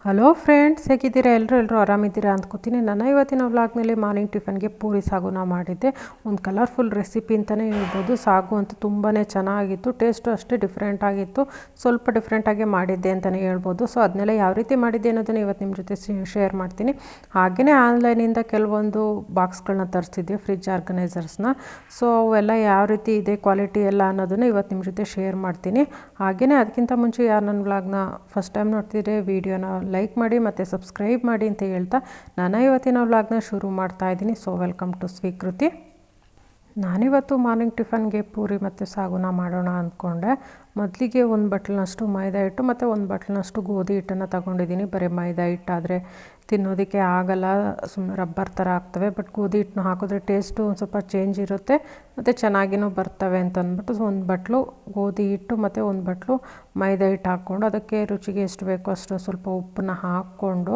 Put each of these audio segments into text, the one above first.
Hello friends, ಹೇಗಿದ್ದೀರಾ? ಎಲ್ಲರೂ ಆರಾಮಿದ್ದೀರಾ ಅಂದ್ಕೋತೀನಿ. ನನ್ನ ಇವತ್ತಿನ ವ್ಲಾಗ್ನಲ್ಲಿ ಮಾರ್ನಿಂಗ್ ಟಿಫನ್ಗೆ ಪೂರಿ ಸಾಗುನ ಮಾಡಿದ್ದೆ. ಒಂದು ಕಲರ್ಫುಲ್ ರೆಸಿಪಿ ಅಂತಲೇ ಹೇಳ್ಬೋದು. ಸಾಗು ಅಂತೂ ತುಂಬಾ ಚೆನ್ನಾಗಿತ್ತು, ಟೇಸ್ಟು ಅಷ್ಟೇ ಡಿಫ್ರೆಂಟ್ ಆಗಿತ್ತು. ಸ್ವಲ್ಪ ಡಿಫ್ರೆಂಟಾಗಿ ಮಾಡಿದ್ದೆ ಅಂತಲೇ ಹೇಳ್ಬೋದು. ಸೊ ಅದನ್ನೆಲ್ಲ ಯಾವ ರೀತಿ ಮಾಡಿದ್ದೆ ಅನ್ನೋದನ್ನು ಇವತ್ತು ನಿಮ್ಮ ಜೊತೆ ಶೇರ್ ಮಾಡ್ತೀನಿ. ಹಾಗೆಯೇ ಆನ್ಲೈನಿಂದ ಕೆಲವೊಂದು ಬಾಕ್ಸ್ಗಳನ್ನ ತರಿಸಿದ್ದೆ, ಫ್ರಿಜ್ ಆರ್ಗನೈಸರ್ಸ್ನ. ಸೊ ಅವೆಲ್ಲ ಯಾವ ರೀತಿ ಇದೆ, ಕ್ವಾಲಿಟಿ ಎಲ್ಲ ಅನ್ನೋದನ್ನು ಇವತ್ತು ನಿಮ್ಮ ಜೊತೆ ಶೇರ್ ಮಾಡ್ತೀನಿ. ಹಾಗೆಯೇ ಅದಕ್ಕಿಂತ ಮುಂಚೆ ಯಾರು ನನ್ನ ವ್ಲಾಗ್ನ ಫಸ್ಟ್ ಟೈಮ್ ನೋಡ್ತಿದ್ರೆ ವಿಡಿಯೋನ ಲೈಕ್ ಮಾಡಿ ಮತ್ತು ಸಬ್ಸ್ಕ್ರೈಬ್ ಮಾಡಿ ಅಂತ ಹೇಳ್ತಾ ನಾನು ಇವತ್ತಿನ ವ್ಲಾಗ್ನ ಶುರು ಮಾಡ್ತಾ ಇದ್ದೀನಿ. ಸೊ ವೆಲ್ಕಮ್ ಟು ಸ್ವೀಕೃತಿ. ನಾನಿವತ್ತು ಮಾರ್ನಿಂಗ್ ಟಿಫನ್ಗೆ ಪೂರಿ ಮತ್ತು ಸಾಗುನ ಮಾಡೋಣ ಅಂದ್ಕೊಂಡೆ. ಮೊದಲಿಗೆ ಒಂದು ಬಟ್ಲಿನಷ್ಟು ಮೈದಾ ಹಿಟ್ಟು ಮತ್ತು ಒಂದು ಬಟ್ಲಿನಷ್ಟು ಗೋಧಿ ಹಿಟ್ಟನ್ನು ತಗೊಂಡಿದ್ದೀನಿ. ಬರೀ ಮೈದಾ ಹಿಟ್ಟಾದರೆ ತಿನ್ನೋದಕ್ಕೆ ಆಗಲ್ಲ, ಸುಮ್ಮನೆ ರಬ್ಬರ್ ಥರ ಆಗ್ತವೆ. ಬಟ್ ಗೋಧಿ ಹಿಟ್ಟನ್ನು ಹಾಕಿದ್ರೆ ಟೇಸ್ಟು ಒಂದು ಸ್ವಲ್ಪ ಚೇಂಜ್ ಇರುತ್ತೆ ಮತ್ತು ಚೆನ್ನಾಗಿನೂ ಬರ್ತವೆ ಅಂತ ಅಂದ್ಬಿಟ್ಟು ಒಂದು ಬಟ್ಲು ಗೋಧಿ ಹಿಟ್ಟು ಮತ್ತು ಒಂದು ಬಟ್ಲು ಮೈದಾ ಹಿಟ್ಟು ಹಾಕ್ಕೊಂಡು ಅದಕ್ಕೆ ರುಚಿಗೆ ಎಷ್ಟು ಬೇಕೋ ಅಷ್ಟು ಸ್ವಲ್ಪ ಉಪ್ಪನ್ನ ಹಾಕ್ಕೊಂಡು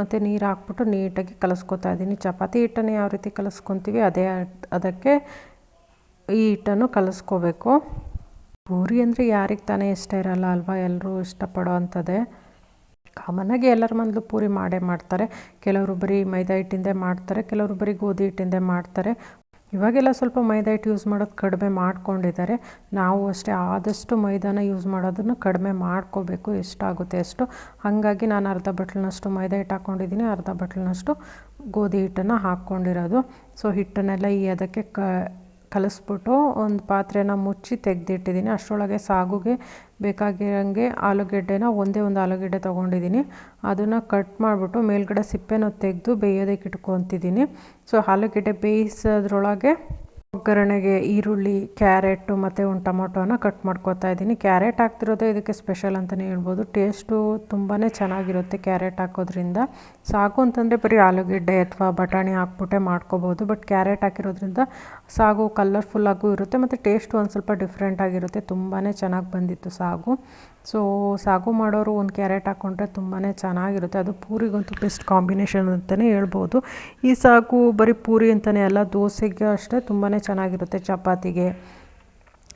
ಮತ್ತು ನೀರು ಹಾಕ್ಬಿಟ್ಟು ನೀಟಾಗಿ ಕಲಿಸ್ಕೊತಾ ಇದ್ದೀನಿ. ಚಪಾತಿ ಹಿಟ್ಟನ್ನು ಯಾವ ರೀತಿ ಕಲಿಸ್ಕೊತೀವಿ ಅದಕ್ಕೆ ಈ ಹಿಟ್ಟನ್ನು ಕಲಿಸ್ಕೋಬೇಕು. ಪೂರಿ ಅಂದರೆ ಯಾರಿಗೆ ತಾನೇ ಇಷ್ಟ ಇರಲ್ಲ ಅಲ್ವಾ? ಎಲ್ಲರೂ ಇಷ್ಟಪಡೋ ಅಂಥದ್ದೇ. ಕಾಮನ್ನಾಗಿ ಎಲ್ಲರ ಮನೇಲೂ ಪೂರಿ ಮಾಡೇ ಮಾಡ್ತಾರೆ. ಕೆಲವರು ಬರೀ ಮೈದಾ ಹಿಟ್ಟಿಂದೇ ಮಾಡ್ತಾರೆ, ಕೆಲವರು ಬರೀ ಗೋಧಿ ಹಿಟ್ಟಿಂದೇ ಮಾಡ್ತಾರೆ. ಇವಾಗೆಲ್ಲ ಸ್ವಲ್ಪ ಮೈದಾ ಹಿಟ್ಟು ಯೂಸ್ ಮಾಡೋದು ಕಡಿಮೆ ಮಾಡ್ಕೊಂಡಿದ್ದಾರೆ. ನಾವು ಅಷ್ಟೇ ಆದಷ್ಟು ಮೈದಾನ ಯೂಸ್ ಮಾಡೋದನ್ನು ಕಡಿಮೆ ಮಾಡ್ಕೋಬೇಕು, ಎಷ್ಟಾಗುತ್ತೆ ಅಷ್ಟು. ಹಾಗಾಗಿ ನಾನು ಅರ್ಧ ಬಟ್ಲಿನಷ್ಟು ಮೈದಾ ಹಿಟ್ಟು ಹಾಕ್ಕೊಂಡಿದ್ದೀನಿ, ಅರ್ಧ ಬಟ್ಲಿನಷ್ಟು ಗೋಧಿ ಹಿಟ್ಟನ್ನು ಹಾಕ್ಕೊಂಡಿರೋದು. ಸೊ ಹಿಟ್ಟನ್ನೆಲ್ಲ ಅದಕ್ಕೆ ಕಲಿಸ್ಬಿಟ್ಟು ಒಂದು ಪಾತ್ರೆನ ಮುಚ್ಚಿ ತೆಗೆದಿಟ್ಟಿದ್ದೀನಿ. ಅಷ್ಟರೊಳಗೆ ಸಾಗುಗೆ ಬೇಕಾಗಿರೋಂಗೆ ಆಲೂಗೆಡ್ಡೆನ ಒಂದೇ ಒಂದು ಆಲೂಗೆಡ್ಡೆ ತೊಗೊಂಡಿದ್ದೀನಿ. ಅದನ್ನು ಕಟ್ ಮಾಡಿಬಿಟ್ಟು ಮೇಲ್ಗಡೆ ಸಿಪ್ಪೆನ ತೆಗೆದು ಬೇಯೋದಕ್ಕೆ ಇಟ್ಕೊತಿದ್ದೀನಿ. ಸೊ ಆಲೂಗೆಡ್ಡೆ ಬೇಯಿಸೋದ್ರೊಳಗೆ ಒಗ್ಗರಣೆಗೆ ಈರುಳ್ಳಿ, ಕ್ಯಾರೆಟು ಮತ್ತು ಒಂದು ಟೊಮೊಟೊನ ಕಟ್ ಮಾಡ್ಕೊತಾ ಇದ್ದೀನಿ. ಕ್ಯಾರೆಟ್ ಹಾಕ್ತಿರೋದೇ ಇದಕ್ಕೆ ಸ್ಪೆಷಲ್ ಅಂತಲೇ ಹೇಳ್ಬೋದು. ಟೇಸ್ಟು ತುಂಬಾ ಚೆನ್ನಾಗಿರುತ್ತೆ ಕ್ಯಾರೆಟ್ ಹಾಕೋದ್ರಿಂದ. ಸಾಗು ಅಂತಂದರೆ ಬರೀ ಆಲೂಗೆಡ್ಡೆ ಅಥವಾ ಬಟಾಣಿ ಹಾಕ್ಬಿಟ್ಟೆ ಮಾಡ್ಕೋಬೋದು. ಬಟ್ ಕ್ಯಾರೆಟ್ ಹಾಕಿರೋದ್ರಿಂದ ಸಾಗು ಕಲರ್ಫುಲ್ಲಾಗೂ ಇರುತ್ತೆ ಮತ್ತು ಟೇಸ್ಟು ಒಂದು ಸ್ವಲ್ಪ ಡಿಫ್ರೆಂಟಾಗಿರುತ್ತೆ. ತುಂಬಾ ಚೆನ್ನಾಗಿ ಬಂದಿತ್ತು ಸಾಗು. ಸೊ ಸಾಗು ಮಾಡೋರು ಒಂದು ಕ್ಯಾರೆಟ್ ಹಾಕ್ಕೊಂಡ್ರೆ ತುಂಬಾ ಚೆನ್ನಾಗಿರುತ್ತೆ. ಅದು ಪೂರಿಗಂತೂ ಬೆಸ್ಟ್ ಕಾಂಬಿನೇಷನ್ ಅಂತಲೇ ಹೇಳ್ಬೋದು. ಈ ಸಾಗು ಬರೀ ಪೂರಿ ಅಂತಲೇ ಅಲ್ಲ, ದೋಸೆಗೆ ಅಷ್ಟೇ ತುಂಬಾ ಚೆನ್ನಾಗಿರುತ್ತೆ, ಚಪಾತಿಗೆ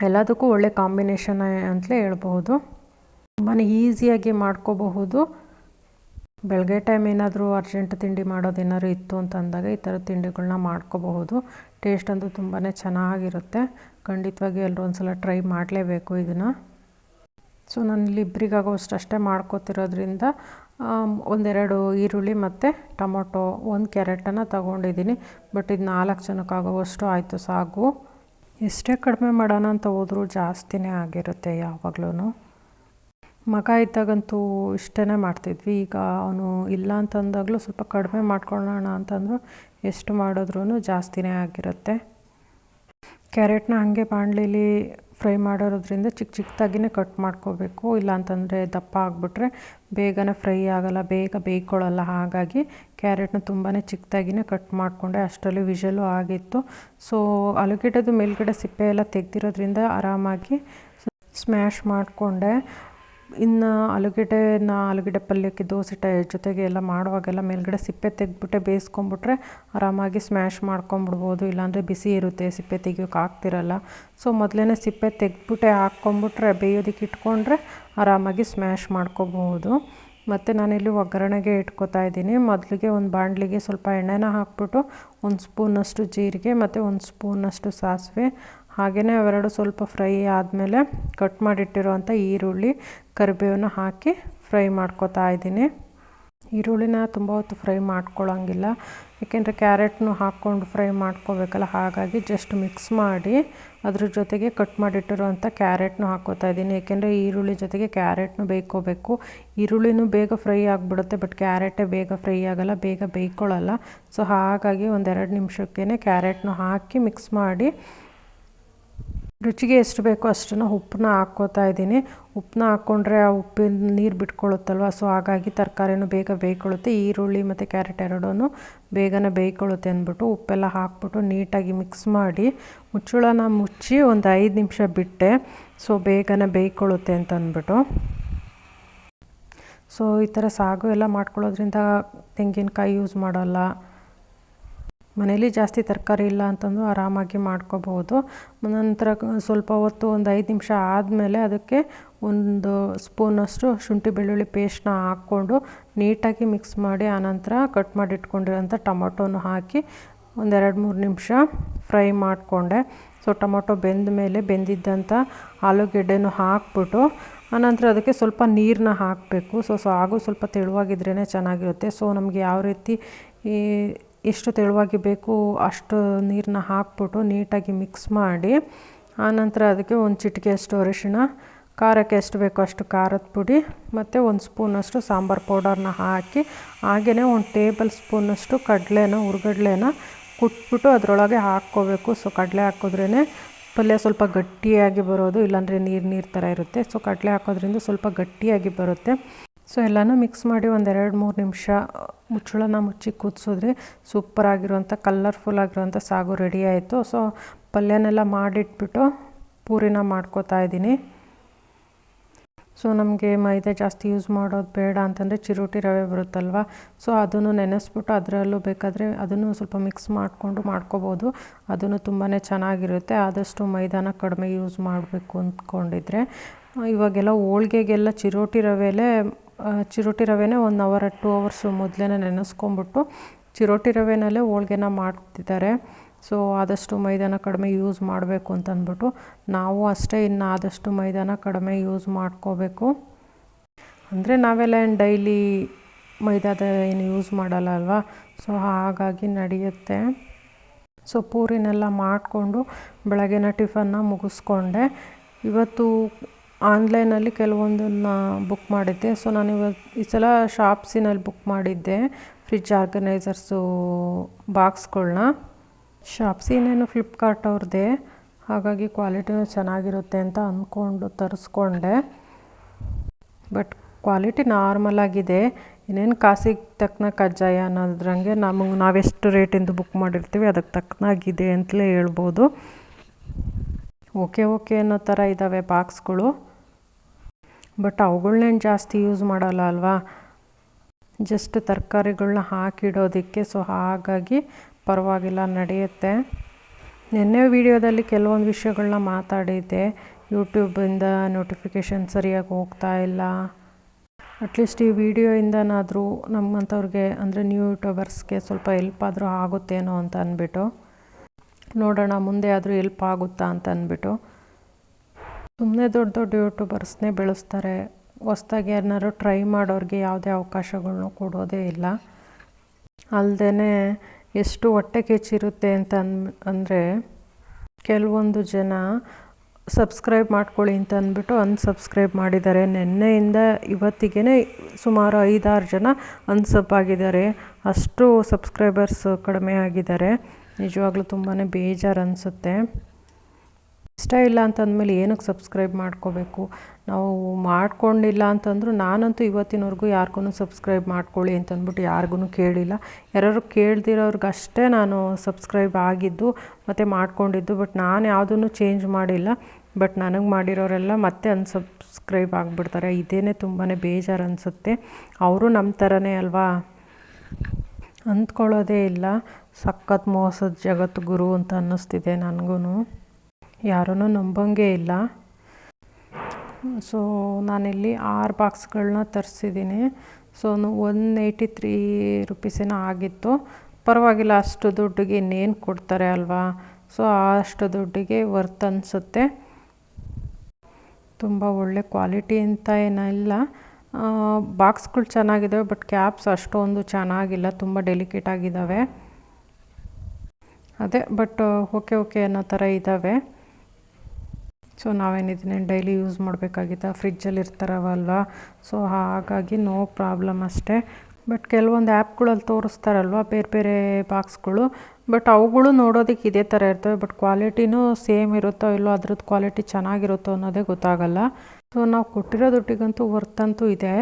ಎಲ್ಲದಕ್ಕೂ ಒಳ್ಳೆ ಕಾಂಬಿನೇಷನ್ ಅಂತಲೇ ಹೇಳ್ಬೋದು. ತುಂಬಾ ಈಸಿಯಾಗಿ ಮಾಡ್ಕೋಬಹುದು. ಬೆಳಗ್ಗೆ ಟೈಮ್ ಏನಾದರೂ ಅರ್ಜೆಂಟ್ ತಿಂಡಿ ಮಾಡೋದೇನಾದ್ರು ಇತ್ತು ಅಂತಂದಾಗ ಈ ಥರ ತಿಂಡಿಗಳನ್ನ ಮಾಡ್ಕೋಬಹುದು. ಟೇಸ್ಟ್ ಅಂತೂ ತುಂಬಾ ಚೆನ್ನಾಗಿರುತ್ತೆ. ಖಂಡಿತವಾಗಿ ಎಲ್ಲರೂ ಒಂದು ಸಲ ಟ್ರೈ ಮಾಡಲೇಬೇಕು ಇದನ್ನು. ಸೊ ನಾನು ಇಲ್ಲಿ ಇಬ್ಬರಿಗಾಗೋಷ್ಟು ಅಷ್ಟೇ ಮಾಡ್ಕೋತಿರೋದ್ರಿಂದ ಒಂದೆರಡು ಈರುಳ್ಳಿ ಮತ್ತು ಟೊಮೊಟೊ, ಒಂದು ಕ್ಯಾರೆಟನ್ನು ತಗೊಂಡಿದ್ದೀನಿ. ಬಟ್ ಇದು 4 ಜನಕ್ಕಾಗೋವಷ್ಟು ಆಯಿತು ಸಾಗು. ಎಷ್ಟೇ ಕಡಿಮೆ ಮಾಡೋಣ ಅಂತ ಹೋದರೂ ಜಾಸ್ತಿನೇ ಆಗಿರುತ್ತೆ ಯಾವಾಗಲೂ. ಮಗ ಇದ್ದಾಗಂತೂ ಇಷ್ಟೇ ಮಾಡ್ತಿದ್ವಿ. ಈಗ ಅವನು ಇಲ್ಲ ಅಂತಂದಾಗಲೂ ಸ್ವಲ್ಪ ಕಡಿಮೆ ಮಾಡ್ಕೊಳ್ಳೋಣ ಅಂತಂದರೂ ಎಷ್ಟು ಮಾಡಿದ್ರೂ ಜಾಸ್ತಿನೇ ಆಗಿರುತ್ತೆ. ಕ್ಯಾರೆಟ್ನ ಹಾಗೆ ಬಾಣಲಿಲಿ ಫ್ರೈ ಮಾಡೋದ್ರಿಂದ ಚಿಕ್ಕದಾಗಿಯೇ ಕಟ್ ಮಾಡ್ಕೋಬೇಕು. ಇಲ್ಲಾಂತಂದರೆ ದಪ್ಪ ಆಗಿಬಿಟ್ರೆ ಬೇಗನೆ ಫ್ರೈ ಆಗೋಲ್ಲ, ಬೇಗ ಬೇಯ್ಕೊಳ್ಳಲ್ಲ. ಹಾಗಾಗಿ ಕ್ಯಾರೆಟ್ನ ತುಂಬಾ ಚಿಕ್ಕದಾಗಿಯೇ ಕಟ್ ಮಾಡಿಕೊಂಡೆ. ಅಷ್ಟರಲ್ಲಿ ವಿಷಲು ಆಗಿತ್ತು. ಸೊ ಆಲೂಗೆಡ್ಡೆದು ಮೇಲ್ಗಡೆ ಸಿಪ್ಪೆ ಎಲ್ಲ ತೆಗೆದಿರೋದ್ರಿಂದ ಆರಾಮಾಗಿ ಸ್ಮ್ಯಾಶ್ ಮಾಡಿಕೊಂಡೆ. ಇನ್ನು ಆಲೂಗೆಡ್ಡೆ ಪಲ್ಯಕ್ಕೆ ದೋಸೆ ಜೊತೆಗೆ ಎಲ್ಲ ಮಾಡುವಾಗೆಲ್ಲ ಮೇಲ್ಗಡೆ ಸಿಪ್ಪೆ ತೆಗೆದ್ಬಿಟ್ಟೆ ಬೇಯಿಸ್ಕೊಂಬಿಟ್ರೆ ಆರಾಮಾಗಿ ಸ್ಮ್ಯಾಶ್ ಮಾಡ್ಕೊಂಬಿಡ್ಬೋದು. ಇಲ್ಲಾಂದರೆ ಬಿಸಿ ಇರುತ್ತೆ, ಸಿಪ್ಪೆ ತೆಗಿಯೋಕೆ ಆಗ್ತಿರಲ್ಲ. ಸೊ ಮೊದಲೇ ಸಿಪ್ಪೆ ತೆಗೆದ್ಬಿಟ್ಟೆ ಹಾಕ್ಕೊಂಬಿಟ್ರೆ ಬೇಯೋದಕ್ಕೆ ಇಟ್ಕೊಂಡ್ರೆ ಆರಾಮಾಗಿ ಸ್ಮ್ಯಾಶ್ ಮಾಡ್ಕೋಬಹುದು. ಮತ್ತು ನಾನಿಲ್ಲಿ ಒಗ್ಗರಣೆಗೆ ಇಟ್ಕೋತಾ ಇದ್ದೀನಿ. ಮೊದಲಿಗೆ ಒಂದು ಬಾಣಲಿಗೆ ಸ್ವಲ್ಪ ಎಣ್ಣೆನ ಹಾಕ್ಬಿಟ್ಟು 1 ಸ್ಪೂನಷ್ಟು ಜೀರಿಗೆ ಮತ್ತು 1 ಸ್ಪೂನಷ್ಟು ಸಾಸಿವೆ, ಹಾಗೆಯೇ ಅವೆರಡು ಸ್ವಲ್ಪ ಫ್ರೈ ಆದಮೇಲೆ ಕಟ್ ಮಾಡಿಟ್ಟಿರೋವಂಥ ಈರುಳ್ಳಿ, ಕರಿಬೇವನ್ನ ಹಾಕಿ ಫ್ರೈ ಮಾಡ್ಕೋತಾ ಇದ್ದೀನಿ. ಈರುಳ್ಳಿನ ತುಂಬ ಹೊತ್ತು ಫ್ರೈ ಮಾಡ್ಕೊಳ್ಳೋಂಗಿಲ್ಲ, ಏಕೆಂದರೆ ಕ್ಯಾರೆಟ್ನು ಹಾಕ್ಕೊಂಡು ಫ್ರೈ ಮಾಡ್ಕೋಬೇಕಲ್ಲ. ಹಾಗಾಗಿ ಜಸ್ಟ್ ಮಿಕ್ಸ್ ಮಾಡಿ ಅದ್ರ ಜೊತೆಗೆ ಕಟ್ ಮಾಡಿಟ್ಟಿರೋವಂಥ ಕ್ಯಾರೆಟ್ನು ಹಾಕ್ಕೋತಾ ಇದ್ದೀನಿ. ಏಕೆಂದರೆ ಈರುಳ್ಳಿ ಜೊತೆಗೆ ಕ್ಯಾರೆಟ್ನು ಬೇಯ್ಕೋಬೇಕು. ಈರುಳ್ಳಿನೂ ಬೇಗ ಫ್ರೈ ಆಗಿಬಿಡುತ್ತೆ, ಬಟ್ ಕ್ಯಾರೆಟೇ ಬೇಗ ಫ್ರೈ ಆಗೋಲ್ಲ, ಬೇಗ ಬೇಯ್ಕೊಳ್ಳಲ್ಲ. ಸೊ ಹಾಗಾಗಿ 1-2 ನಿಮಿಷಕ್ಕೇ ಕ್ಯಾರೆಟ್ನು ಹಾಕಿ ಮಿಕ್ಸ್ ಮಾಡಿ ರುಚಿಗೆ ಎಷ್ಟು ಬೇಕೋ ಅಷ್ಟನ್ನು ಉಪ್ಪನ್ನ ಹಾಕ್ಕೋತಾ ಇದ್ದೀನಿ. ಉಪ್ಪನ್ನ ಹಾಕ್ಕೊಂಡ್ರೆ ಆ ಉಪ್ಪಿನ ನೀರು ಬಿಟ್ಕೊಳ್ಳುತ್ತಲ್ವ. ಸೊ ಹಾಗಾಗಿ ತರಕಾರಿನೂ ಬೇಗ ಬೇಯ್ಕೊಳ್ಳುತ್ತೆ, ಈರುಳ್ಳಿ ಮತ್ತು ಕ್ಯಾರೆಟ್ ಎರಡೂ ಬೇಗನೆ ಬೇಯ್ಕೊಳ್ಳುತ್ತೆ ಅಂದ್ಬಿಟ್ಟು ಉಪ್ಪೆಲ್ಲ ಹಾಕ್ಬಿಟ್ಟು ನೀಟಾಗಿ ಮಿಕ್ಸ್ ಮಾಡಿ ಮುಚ್ಚಳನ ಮುಚ್ಚಿ ಒಂದು 5 ನಿಮಿಷ ಬಿಟ್ಟೆ. ಸೊ ಬೇಗನೆ ಬೇಯ್ಕೊಳ್ಳುತ್ತೆ ಅಂತ ಅಂದ್ಬಿಟ್ಟು. ಸೊ ಈ ಥರ ಸಾಗು ಎಲ್ಲ ಮಾಡ್ಕೊಳ್ಳೋದ್ರಿಂದ ತೆಂಗಿನಕಾಯಿ ಯೂಸ್ ಮಾಡೋಲ್ಲ. ಮನೇಲಿ ಜಾಸ್ತಿ ತರಕಾರಿ ಇಲ್ಲ ಅಂತಂದು ಆರಾಮಾಗಿ ಮಾಡ್ಕೋಬೋದು. ನಂತರ ಸ್ವಲ್ಪ ಹೊತ್ತು ಒಂದು 5 ನಿಮಿಷ ಆದಮೇಲೆ ಅದಕ್ಕೆ ಒಂದು ಸ್ಪೂನಷ್ಟು ಶುಂಠಿ ಬೆಳ್ಳುಳ್ಳಿ ಪೇಸ್ಟ್ನ ಹಾಕ್ಕೊಂಡು ನೀಟಾಗಿ ಮಿಕ್ಸ್ ಮಾಡಿ ಆನಂತರ ಕಟ್ ಮಾಡಿ ಇಟ್ಕೊಂಡಿರೋಂಥ ಟೊಮೊಟೊನ ಹಾಕಿ ಒಂದು 2-3 ನಿಮಿಷ ಫ್ರೈ ಮಾಡಿಕೊಂಡೆ. ಸೊ ಟೊಮೊಟೊ ಬೆಂದ ಮೇಲೆ ಬೆಂದಿದ್ದಂಥ ಆಲೂಗೆಡ್ಡೆನೂ ಹಾಕ್ಬಿಟ್ಟು ಆನಂತರ ಅದಕ್ಕೆ ಸ್ವಲ್ಪ ನೀರನ್ನ ಹಾಕಬೇಕು. ಸೊ ಸಾಗು ಸ್ವಲ್ಪ ತೆಳುವಾಗಿದ್ರೇ ಚೆನ್ನಾಗಿರುತ್ತೆ. ಸೊ ನಮಗೆ ಯಾವ ರೀತಿ ಎಷ್ಟು ತೆಳುವಾಗಿ ಬೇಕು ಅಷ್ಟು ನೀರನ್ನ ಹಾಕ್ಬಿಟ್ಟು ನೀಟಾಗಿ ಮಿಕ್ಸ್ ಮಾಡಿ ಆನಂತರ ಅದಕ್ಕೆ ಒಂದು ಚಿಟಿಕೆಯಷ್ಟು ಅರಿಶಿಣ, ಖಾರಕ್ಕೆ ಎಷ್ಟು ಬೇಕೋ ಅಷ್ಟು ಖಾರದ ಪುಡಿ ಮತ್ತು ಒಂದು ಸ್ಪೂನಷ್ಟು ಸಾಂಬಾರು ಪೌಡರ್ನ ಹಾಕಿ ಹಾಗೆಯೇ 1 ಟೇಬಲ್ ಸ್ಪೂನಷ್ಟು ಹುರ್ಗಡ್ಲೆನ ಕುಟ್ಬಿಟ್ಟು ಅದರೊಳಗೆ ಹಾಕ್ಕೋಬೇಕು. ಸೊ ಕಡಲೆ ಹಾಕಿದ್ರೇ ಪಲ್ಯ ಸ್ವಲ್ಪ ಗಟ್ಟಿಯಾಗಿ ಬರೋದು, ಇಲ್ಲಾಂದರೆ ನೀರು ಥರ ಇರುತ್ತೆ. ಸೊ ಕಡಲೆ ಹಾಕೋದ್ರಿಂದ ಸ್ವಲ್ಪ ಗಟ್ಟಿಯಾಗಿ ಬರುತ್ತೆ. ಸೊ ಎಲ್ಲನೂ ಮಿಕ್ಸ್ ಮಾಡಿ ಒಂದು 2-3 ನಿಮಿಷ ಮುಚ್ಚಳನ ಮುಚ್ಚಿ ಕುದಿಸಿದ್ರೆ ಸೂಪರಾಗಿರುವಂಥ ಕಲರ್ಫುಲ್ ಆಗಿರುವಂಥ ಸಾಗು ರೆಡಿ ಆಯಿತು. ಸೊ ಪಲ್ಯನೆಲ್ಲ ಮಾಡಿಟ್ಬಿಟ್ಟು ಪೂರಿನ ಮಾಡ್ಕೋತಾ ಇದ್ದೀನಿ. ಸೊ ನಮಗೆ ಮೈದಾ ಜಾಸ್ತಿ ಯೂಸ್ ಮಾಡೋದು ಬೇಡ ಅಂತಂದರೆ ಚಿರೋಟಿ ರವೆ ಬರುತ್ತಲ್ವ, ಸೊ ಅದನ್ನು ನೆನೆಸ್ಬಿಟ್ಟು ಅದರಲ್ಲೂ ಬೇಕಾದರೆ ಅದನ್ನು ಸ್ವಲ್ಪ ಮಿಕ್ಸ್ ಮಾಡಿಕೊಂಡು ಮಾಡ್ಕೋಬೋದು. ಅದನ್ನು ತುಂಬಾ ಚೆನ್ನಾಗಿರುತ್ತೆ. ಆದಷ್ಟು ಮೈದಾನ ಕಡಿಮೆ ಯೂಸ್ ಮಾಡಬೇಕು ಅಂದ್ಕೊಂಡಿದ್ರೆ. ಇವಾಗೆಲ್ಲ ಹೋಳ್ಗೆಗೆಲ್ಲ ಚಿರೋಟಿ ರವೆನೇ 1 ಅವರ್ 2 ಅವರ್ಸು ಮೊದಲೇ ನೆನೆಸ್ಕೊಂಬಿಟ್ಟು ಚಿರೋಟಿ ರವೆನಲ್ಲೇ ಹೋಳ್ಗೆನ ಮಾಡ್ತಿದ್ದಾರೆ. ಸೊ ಆದಷ್ಟು ಮೈದಾನ ಕಡಿಮೆ ಯೂಸ್ ಮಾಡಬೇಕು ಅಂತಂದ್ಬಿಟ್ಟು ನಾವು ಅಷ್ಟೇ ಇನ್ನು ಆದಷ್ಟು ಮೈದಾನ ಕಡಿಮೆ ಯೂಸ್ ಮಾಡ್ಕೋಬೇಕು. ಅಂದರೆ ನಾವೆಲ್ಲ ಏನು ಡೈಲಿ ಮೈದಾದ ಏನು ಯೂಸ್ ಮಾಡಲ್ಲ ಅಲ್ವಾ, ಸೊ ಹಾಗಾಗಿ ನಡೆಯುತ್ತೆ. ಸೊ ಪೂರಿನೆಲ್ಲ ಮಾಡಿಕೊಂಡು ಬೆಳಗಿನ ಟಿಫನ್ನ ಮುಗಿಸ್ಕೊಂಡೆ. ಇವತ್ತು ಆನ್ಲೈನಲ್ಲಿ ಕೆಲವೊಂದನ್ನು ಬುಕ್ ಮಾಡಿದ್ದೆ. ಸೊ ನಾನು ಈ ಸಲ ಶಾಪ್ಸಿನಲ್ಲಿ ಬುಕ್ ಮಾಡಿದ್ದೆ ಫ್ರಿಡ್ಜ್ ಆರ್ಗನೈಸರ್ಸು ಬಾಕ್ಸ್ಗಳನ್ನ. ಶಾಪ್ಸಿನೇನು ಫ್ಲಿಪ್ಕಾರ್ಟ್ ಅವ್ರದ್ದೇ, ಹಾಗಾಗಿ ಕ್ವಾಲಿಟಿನೂ ಚೆನ್ನಾಗಿರುತ್ತೆ ಅಂತ ಅಂದ್ಕೊಂಡು ತರಿಸ್ಕೊಂಡೆ. ಬಟ್ ಕ್ವಾಲಿಟಿ ನಾರ್ಮಲಾಗಿದೆ, ಇನ್ನೇನು ಕಾಸಿಗೆ ತಕ್ಕನ ಕಜ್ಜಾಯ ಅನ್ನೋದ್ರಂಗೆ ನಾವೆಷ್ಟು ರೇಟಿಂದು ಬುಕ್ ಮಾಡಿರ್ತೀವಿ ಅದಕ್ಕೆ ತಕ್ಕನಾಗಿದೆ ಅಂತಲೇ ಹೇಳ್ಬೋದು. ಓಕೆ ಅನ್ನೋ ಥರ ಇದ್ದಾವೆ ಬಾಕ್ಸ್ಗಳು, ಬಟ್ ಅವುಗಳ್ನೇನು ಜಾಸ್ತಿ ಯೂಸ್ ಮಾಡಲ್ಲ ಅಲ್ವಾ, ಜಸ್ಟ್ ತರಕಾರಿಗಳನ್ನ ಹಾಕಿಡೋದಕ್ಕೆ. ಸೊ ಹಾಗಾಗಿ ಪರವಾಗಿಲ್ಲ, ನಡೆಯುತ್ತೆ. ನಿನ್ನೆ ವಿಡಿಯೋದಲ್ಲಿ ಕೆಲವೊಂದು ವಿಷಯಗಳನ್ನ ಮಾತಾಡಿದ್ದೆ. ಯೂಟ್ಯೂಬಿಂದ ನೋಟಿಫಿಕೇಷನ್ ಸರಿಯಾಗಿ ಹೋಗ್ತಾ ಇಲ್ಲ, ಅಟ್ಲೀಸ್ಟ್ ಈ ವಿಡಿಯೋಯಿಂದನಾದರೂ ನಮ್ಮಂಥವ್ರಿಗೆ ಅಂದರೆ ನ್ಯೂ ಯೂಟ್ಯೂಬರ್ಸ್ಗೆ ಸ್ವಲ್ಪ ಹೆಲ್ಪ್ ಆದರೂ ಆಗುತ್ತೇನೋ ಅಂತ ಅಂದ್ಬಿಟ್ಟು ನೋಡೋಣ, ಮುಂದೆ ಆದರೂ ಹೆಲ್ಪ್ ಆಗುತ್ತಾ ಅಂತ ಅಂದ್ಬಿಟ್ಟು. ಸುಮ್ಮನೆ ದೊಡ್ಡ ಯೂಟ್ಯೂಬರ್ಸ್ನೇ ಬೆಳೆಸ್ತಾರೆ, ಹೊಸ್ದಾಗಿ ಏನಾದ್ರು ಟ್ರೈ ಮಾಡೋರಿಗೆ ಯಾವುದೇ ಅವಕಾಶಗಳನ್ನೂ ಕೊಡೋದೇ ಇಲ್ಲ. ಅಲ್ಲದೆ ಎಷ್ಟು ಹೊಟ್ಟೆ ಕಿಚ್ಚಿರುತ್ತೆ ಅಂತ ಅಂದರೆ ಕೆಲವೊಂದು ಜನ ಸಬ್ಸ್ಕ್ರೈಬ್ ಮಾಡ್ಕೊಳ್ಳಿ ಅಂತ ಅಂದ್ಬಿಟ್ಟು ಅನ್ಸಬ್ಸ್ಕ್ರೈಬ್ ಮಾಡಿದ್ದಾರೆ. ನಿನ್ನೆಯಿಂದ ಇವತ್ತಿಗೆ ಸುಮಾರು 5-6 ಜನ ಅನ್ಸಬ್ ಆಗಿದ್ದಾರೆ. ಅಷ್ಟು ಸಬ್ಸ್ಕ್ರೈಬರ್ಸ್ ಕಡಿಮೆ ಆಗಿದ್ದಾರೆ. ನಿಜವಾಗ್ಲೂ ತುಂಬಾ ಬೇಜಾರು ಅನಿಸುತ್ತೆ. ಇಷ್ಟ ಇಲ್ಲ ಅಂತಂದಮೇಲೆ ಏನಕ್ಕೆ ಸಬ್ಸ್ಕ್ರೈಬ್ ಮಾಡ್ಕೋಬೇಕು? ನಾವು ಮಾಡ್ಕೊಂಡಿಲ್ಲ ಅಂತಂದರೂ ನಾನಂತೂ ಇವತ್ತಿನವರೆಗೂ ಯಾರಿಗೂ ಸಬ್ಸ್ಕ್ರೈಬ್ ಮಾಡ್ಕೊಳ್ಳಿ ಅಂತಂದ್ಬಿಟ್ಟು ಯಾರಿಗೂ ಕೇಳಿಲ್ಲ. ಯಾರು ಕೇಳ್ದಿರೋರ್ಗಷ್ಟೇ ನಾನು ಸಬ್ಸ್ಕ್ರೈಬ್ ಆಗಿದ್ದು ಮತ್ತು ಮಾಡ್ಕೊಂಡಿದ್ದು. ಬಟ್ ನಾನು ಯಾವುದನ್ನು ಚೇಂಜ್ ಮಾಡಿಲ್ಲ. ಬಟ್ ನನಗೆ ಮಾಡಿರೋರೆಲ್ಲ ಮತ್ತೆ ಅನ್ಸಬ್ಸ್ಕ್ರೈಬ್ ಆಗಿಬಿಡ್ತಾರೆ. ಇದೇನೇ ತುಂಬಾ ಬೇಜಾರು ಅನಿಸುತ್ತೆ. ಅವರು ನಮ್ಮ ಥರನೇ ಅಲ್ವಾ, ಅಂದ್ಕೊಳ್ಳೋದೇ ಇಲ್ಲ. ಸಖತ್ ಮೋಸದ ಜಗತ್ತು ಗುರು ಅಂತ ಅನ್ನಿಸ್ತಿದೆ ನನಗೂ. ಯಾರನ್ನೂ ನಂಬಂಗೆ ಇಲ್ಲ. ಸೊ ನಾನಿಲ್ಲಿ 6 ಬಾಕ್ಸ್ಗಳನ್ನ ತರಿಸಿದ್ದೀನಿ. ಸೊ 183 ರುಪೀಸೇನೋ ಆಗಿತ್ತು. ಪರವಾಗಿಲ್ಲ, ಅಷ್ಟು ದುಡ್ಡಿಗೆ ಇನ್ನೇನು ಕೊಡ್ತಾರೆ ಅಲ್ವಾ. ಸೊ ಅಷ್ಟು ದುಡ್ಡಿಗೆ ವರ್ತ್ ಅನಿಸುತ್ತೆ. ತುಂಬ ಒಳ್ಳೆ ಕ್ವಾಲಿಟಿ ಅಂತ ಏನಿಲ್ಲ, ಬಾಕ್ಸ್ಗಳು ಚೆನ್ನಾಗಿದ್ದಾವೆ. ಬಟ್ ಕ್ಯಾಪ್ಸ್ ಅಷ್ಟೊಂದು ಚೆನ್ನಾಗಿಲ್ಲ, ತುಂಬ ಡೆಲಿಕೇಟ್ ಆಗಿದ್ದಾವೆ. ಅದೇ ಬಟ್ ಓಕೆ ಅನ್ನೋ ಥರ ಇದ್ದಾವೆ. ಸೊ ನಾವೇನಿದ್ದೀನಿ ಡೈಲಿ ಯೂಸ್ ಮಾಡಬೇಕಾಗಿತ್ತ, ಫ್ರಿಜ್ಜಲ್ಲಿ ಇರ್ತಾರವಲ್ವ. ಸೊ ಹಾಗಾಗಿ ನೋ ಪ್ರಾಬ್ಲಮ್ ಅಷ್ಟೇ. ಬಟ್ ಕೆಲವೊಂದು ಆ್ಯಪ್ಗಳಲ್ಲಿ ತೋರಿಸ್ತಾರಲ್ವ ಬೇರೆ ಬಾಕ್ಸ್ಗಳು, ಬಟ್ ಅವುಗಳು ನೋಡೋದಕ್ಕೆ ಇದೇ ಥರ ಇರ್ತವೆ. ಬಟ್ ಕ್ವಾಲಿಟಿನೂ ಸೇಮ್ ಇರುತ್ತೋ ಇಲ್ಲೋ, ಅದ್ರದ್ದು ಕ್ವಾಲಿಟಿ ಚೆನ್ನಾಗಿರುತ್ತೋ ಅನ್ನೋದೇ ಗೊತ್ತಾಗಲ್ಲ. ಸೊ ನಾವು ಕೊಟ್ಟಿರೋ ದುಡ್ಡಿಗಂತೂ ವರ್ತಂತೂ ಇದೆ.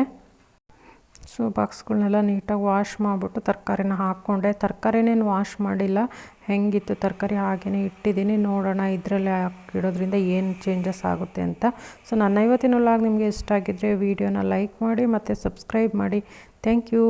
ಸೊ ಬಾಕ್ಸ್ಗಳನ್ನೆಲ್ಲ ನೀಟಾಗಿ ವಾಶ್ ಮಾಡಿಬಿಟ್ಟು ತರಕಾರಿನ ಹಾಕ್ಕೊಂಡೆ. ತರಕಾರಿನೇನು ವಾಶ್ ಮಾಡಿಲ್ಲ, ಹೆಂಗಿತ್ತು ತರಕಾರಿ ಹಾಗೆಯೇ ಇಟ್ಟಿದ್ದೀನಿ. ನೋಡೋಣ ಇದರಲ್ಲೇ ಹಾಕಿಡೋದ್ರಿಂದ ಏನು ಚೇಂಜಸ್ ಆಗುತ್ತೆ ಅಂತ. ಸೊ ನನ್ನ ಇವತ್ತಿನ ವ್ಲಾಗ್ ನಿಮಗೆ ಇಷ್ಟ ಆಗಿದ್ದರೆ ವಿಡಿಯೋನ ಲೈಕ್ ಮಾಡಿ ಮತ್ತು ಸಬ್ಸ್ಕ್ರೈಬ್ ಮಾಡಿ. Thank you.